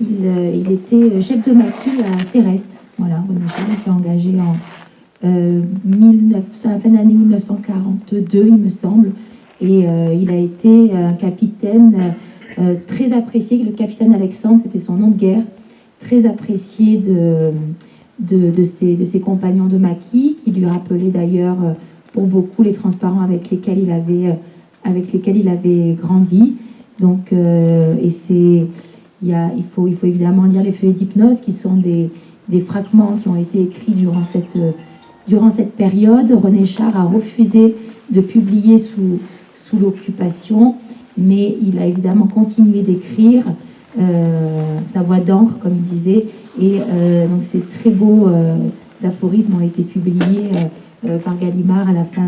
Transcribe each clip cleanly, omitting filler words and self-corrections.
Il était chef de maquis à Céreste. Voilà, René Char s'est engagé à la fin de l'année 1942, il me semble. Et il a été un capitaine très apprécié. Le capitaine Alexandre, c'était son nom de guerre. Très apprécié de ses compagnons de maquis, qui lui rappelaient d'ailleurs pour beaucoup les transparents avec lesquels il avait grandi. Donc, il faut évidemment lire les feuillets d'hypnose, qui sont des fragments qui ont été écrits durant cette période. René Char a refusé de publier sous l'occupation, mais il a évidemment continué d'écrire sa voix d'encre, comme il disait, et donc ces très beaux aphorismes ont été publiés par Gallimard à la fin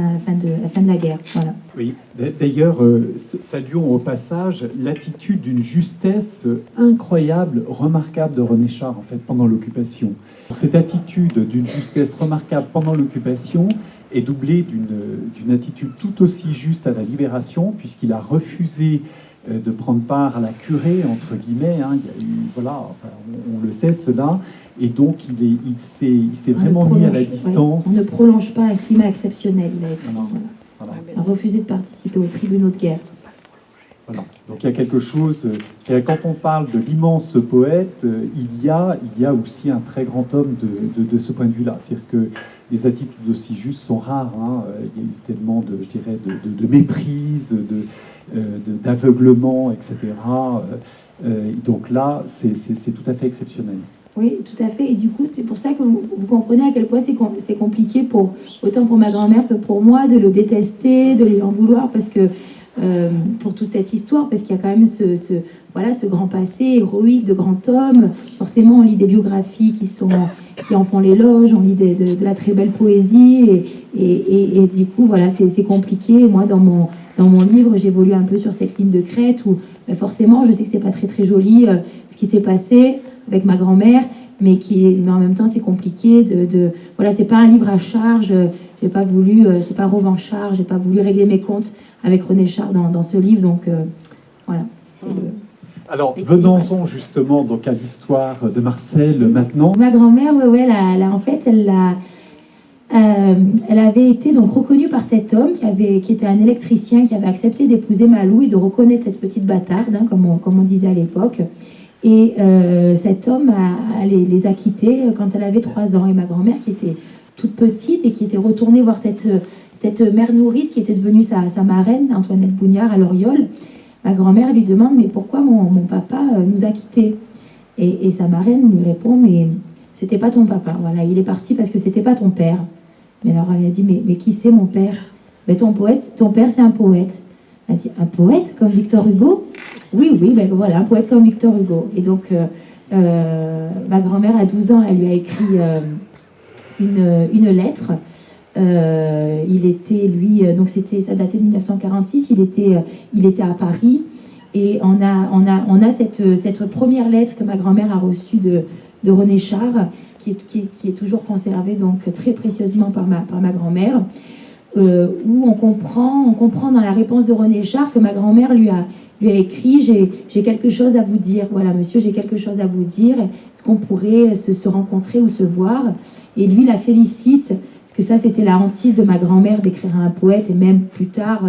de la guerre. Voilà. Oui, d'ailleurs, saluons au passage l'attitude d'une justesse incroyable, remarquable de René Char, en fait, pendant l'occupation. Cette attitude d'une justesse remarquable pendant l'occupation est doublée d'une attitude tout aussi juste à la Libération, puisqu'il a refusé de prendre part à la curée, entre guillemets, hein. Voilà, enfin, on le sait cela, et donc il s'est vraiment mis à la distance. On ne prolonge pas un climat exceptionnel, il a écrit. Voilà. Il a refusé de participer aux tribunaux de guerre. Voilà. Donc il y a quelque chose, quand on parle de l'immense poète, il y a aussi un très grand homme de ce point de vue-là. C'est-à-dire que les attitudes aussi justes sont rares, hein. Il y a eu tellement de méprise, d'aveuglement, etc. Donc là, c'est tout à fait exceptionnel. Oui, tout à fait. Et du coup, c'est pour ça que vous comprenez à quel point c'est compliqué, autant pour ma grand-mère que pour moi, de le détester, de lui en vouloir, parce que pour toute cette histoire, parce qu'il y a quand même ce grand passé héroïque de grand homme. Forcément, on lit des biographies qui en font l'éloge, on lit de la très belle poésie, et du coup, voilà, c'est compliqué. Moi, dans mon livre, j'évolue un peu sur cette ligne de crête où, forcément, je sais que c'est pas très très joli ce qui s'est passé avec ma grand-mère, mais en même temps, c'est compliqué voilà, c'est pas un livre à charge. J'ai pas voulu, c'est pas revanchard, j'ai pas voulu régler mes comptes avec René Char dans ce livre, donc voilà. Alors, venons-en justement donc à l'histoire de Marcel maintenant. Ma grand-mère, en fait, elle avait été donc reconnue par cet homme qui était un électricien, qui avait accepté d'épouser Malou et de reconnaître cette petite bâtarde, hein, comme on disait à l'époque. Et cet homme les a quittés quand elle avait 3 ans. Et ma grand-mère, qui était toute petite et qui était retournée voir cette mère nourrice qui était devenue sa marraine, Antoinette Bougnard, à Loriol, ma grand-mère lui demande « Mais pourquoi mon papa nous a quittés ?» Et sa marraine lui répond « Mais c'était pas ton papa, voilà, il est parti parce que c'était pas ton père. » Mais alors elle a dit « Mais qui c'est mon père ?»« Mais ton père c'est un poète. » Elle dit « Un poète comme Victor Hugo ?»« Oui, ben voilà, un poète comme Victor Hugo. » Et donc ma grand-mère à 12 ans, elle lui a écrit une lettre. Il était, lui, donc ça datait de 1946, il était à Paris, et on a cette première lettre que ma grand-mère a reçue de René Char, qui est toujours conservée donc très précieusement par ma grand-mère, où on comprend dans la réponse de René Char que ma grand-mère lui a écrit « J'ai quelque chose à vous dire, voilà monsieur, j'ai quelque chose à vous dire, est-ce qu'on pourrait se rencontrer ou se voir ?» Et lui la félicite, parce que ça c'était la hantise de ma grand-mère d'écrire à un poète, et même plus tard,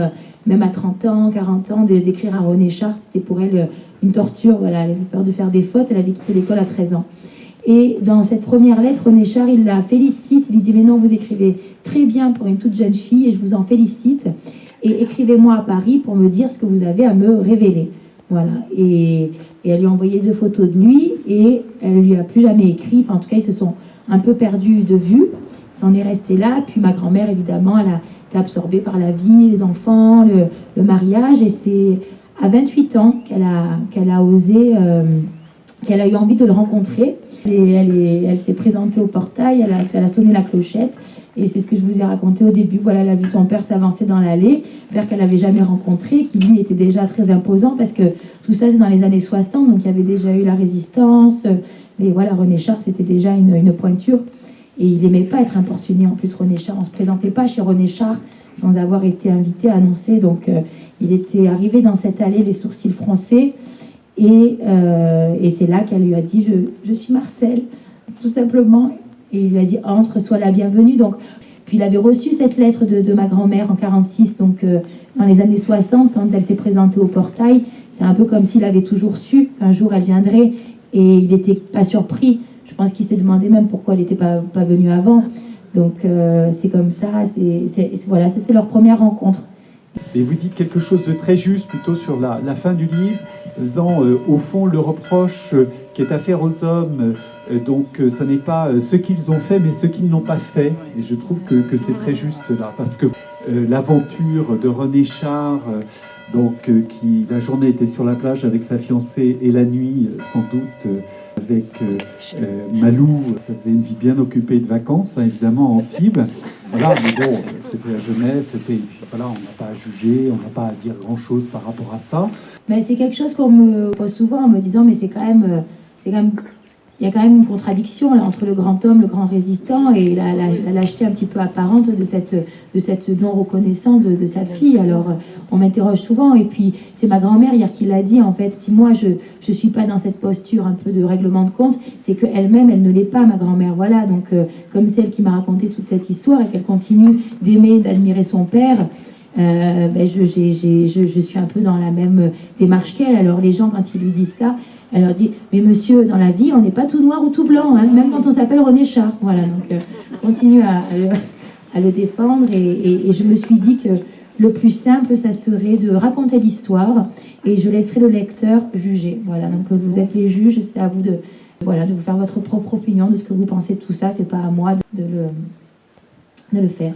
même à 30 ans, 40 ans, d'écrire à René Char, c'était pour elle une torture, voilà, elle avait peur de faire des fautes, elle avait quitté l'école à 13 ans. Et dans cette première lettre, René Char, il la félicite, il lui dit « Mais non, vous écrivez très bien pour une toute jeune fille, et je vous en félicite. Et écrivez-moi à Paris pour me dire ce que vous avez à me révéler. » Voilà. Et elle lui a envoyé 2 photos de lui, et elle lui a plus jamais écrit. Enfin, en tout cas, ils se sont un peu perdus de vue. Ça en est resté là. Puis ma grand-mère, évidemment, elle a été absorbée par la vie, les enfants, le mariage. Et c'est à 28 ans qu'elle a osé, qu'elle a eu envie de le rencontrer. Et elle s'est présentée au portail, elle a sonné la clochette, et c'est ce que je vous ai raconté au début. Voilà, elle a vu son père s'avancer dans l'allée, père qu'elle n'avait jamais rencontré, qui lui était déjà très imposant, parce que tout ça c'est dans les années 60, donc il y avait déjà eu la résistance, mais voilà, René Char c'était déjà une pointure, et il n'aimait pas être importuné. En plus, René Char, on ne se présentait pas chez René Char sans avoir été invité, annoncé, donc il était arrivé dans cette allée les sourcils froncés, Et c'est là qu'elle lui a dit je suis Marcel, tout simplement. Et il lui a dit entre, sois la bienvenue. Donc, puis il avait reçu cette lettre de ma grand-mère en 46, donc dans les années 60, quand elle s'est présentée au portail. C'est un peu comme s'il avait toujours su qu'un jour elle viendrait, et il n'était pas surpris. Je pense qu'il s'est demandé même pourquoi elle n'était pas venue avant. Donc c'est comme ça, voilà, c'est leur première rencontre. Et vous dites quelque chose de très juste plutôt sur la fin du livre, disant au fond le reproche qui est à faire aux hommes, donc ça n'est pas ce qu'ils ont fait mais ce qu'ils n'ont pas fait. Et je trouve que c'est très juste là, parce que l'aventure de René Char, qui la journée était sur la plage avec sa fiancée et la nuit sans doute avec Malou, ça faisait une vie bien occupée de vacances, hein, évidemment à Antibes. Voilà, mais bon, c'était la jeunesse, voilà, on n'a pas à juger, on n'a pas à dire grand-chose par rapport à ça. Mais c'est quelque chose qu'on me pose souvent en me disant, mais il y a quand même une contradiction là, entre le grand homme, le grand résistant, et la lâcheté un petit peu apparente de cette non-reconnaissance de sa fille. Alors, on m'interroge souvent, et puis c'est ma grand-mère hier qui l'a dit, en fait, si moi je suis pas dans cette posture un peu de règlement de compte, c'est qu'elle-même, elle ne l'est pas, ma grand-mère. Voilà, donc comme celle qui m'a raconté toute cette histoire, et qu'elle continue d'aimer, d'admirer son père, je suis un peu dans la même démarche qu'elle. Alors les gens, quand ils lui disent ça, elle leur dit, mais monsieur, dans la vie, on n'est pas tout noir ou tout blanc, hein, même quand on s'appelle René Char. Voilà, donc continue à le défendre, et je me suis dit que le plus simple, ça serait de raconter l'histoire, et je laisserai le lecteur juger. Voilà, donc vous êtes les juges, c'est à vous de vous faire votre propre opinion de ce que vous pensez de tout ça, c'est pas à moi de le faire.